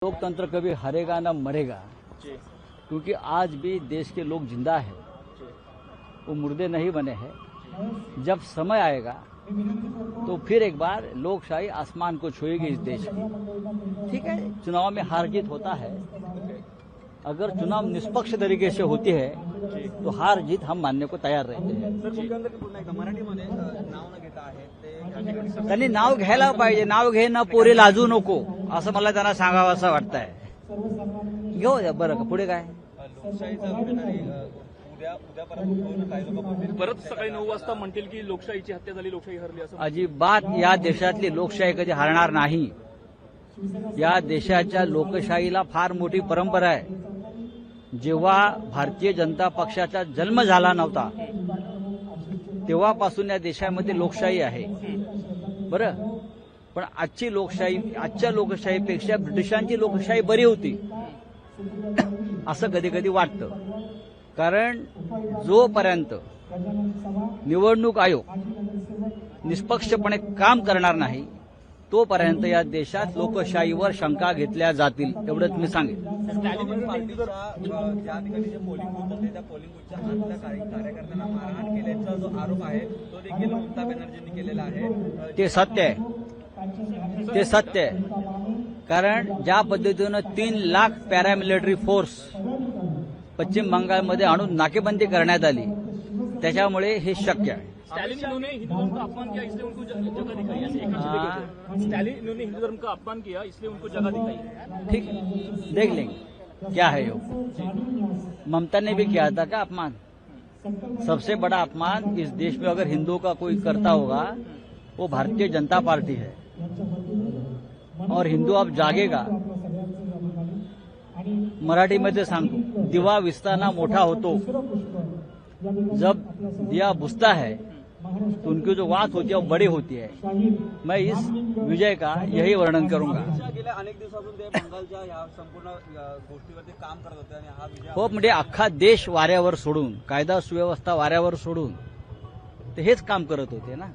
लोकतंत्र कभी हारेगा ना मरेगा, क्योंकि आज भी देश के लोग जिंदा हैं, वो मुर्दे नहीं बने हैं। जब समय आएगा तो फिर एक बार लोकशाही आसमान को छुएगी इस देश की। ठीक है, चुनाव में हार जीत होता है। अगर चुनाव निष्पक्ष तरीके से होती है तो हार जीत हम मानने को तयार रहते हैं। मराठीमध्ये नाव न घेता आहे ते त्यांनी नाव घ्यायला पाहिजे, नाव घे ना पोरी लाजू नको असं मला त्यांना सांगावं असं वाटतंय। घेऊ द्या, बरं का, पुढे काय? लोकशाहीचा कुठेतरी उद्यापर्यंत होऊन काही लोक बोलतील परत सकाळी 9 वाजता म्हणतील की लोकशाहीची हत्या झाली, लोकशाही हरली असं अजिबात या देशातली लोकशाही कधी हरणार नाही। या देशाच्या लोकशाहीला फार मोठी परंपरा आहे। जेव्हा भारतीय जनता पक्षाचा जन्म झाला नव्हता तेव्हापासून या देशामध्ये लोकशाही आहे। बरं, पण आजच्या लोकशाहीपेक्षा ब्रिटिशांची लोकशाही बरी होती असं कधी कधी वाटतं। कारण जोपर्यंत निवडणूक आयोग निष्पक्षपणे काम करणार नाही तोपर्यंत या देशात लोकशाहीवर शंका घेतल्या जातील, एवढंच मी सांगेन। स्टॅलिन पार्टीच्या ज्या ठिकाणी जे पोलिंग बूथ होते त्या पोलिंग बूथच्या आतल्या कार्यकर्त्यांना मारहाण केल्याचा जो आरोप आहे तो देखील ममता बॅनर्जींनी केलेला आहे। ते सत्य आहे, ते सत्य आहे। कारण ज्या पद्धतीनं 3 लाख पॅरामिलिटरी फोर्स पश्चिम बंगालमध्ये आणून नाकेबंदी करण्यात आली त्याच्यामुळे हे शक्य आहे। स्टैलिन इन्होंने हिंदू धर्म का अपमान किया इसलिए उनको जगह दिखाई, ऐसे एक जगह स्टैलिन इन्होंने हिंदू धर्म का अपमान किया इसलिए उनको जगह दिखाई। ठीक, देख लेंगे क्या है। यो ममता ने भी किया था क्या अपमान? सबसे बड़ा अपमान इस देश में अगर हिंदुओं का कोई करता होगा वो भारतीय जनता पार्टी है। और हिंदू अब जागेगा। मराठीमध्ये सांगतो, दिवा विस्ताना मोठा होतो, जब दिया बुझता है तो उनकी जो बात होती है वो बड़ी होती है। मैं इस विजय का यही वर्णन करूंगा। गेल्या अनेक दिवसापासून ते बंगालच्या या संपूर्ण गोष्टीवरती काम करत होते आणि हा विजय हो, म्हणजे अख्खा देश वाऱ्यावर सोडून, कायदा सुव्यवस्था वाऱ्यावर सोडून ते हेच काम करत होते ना।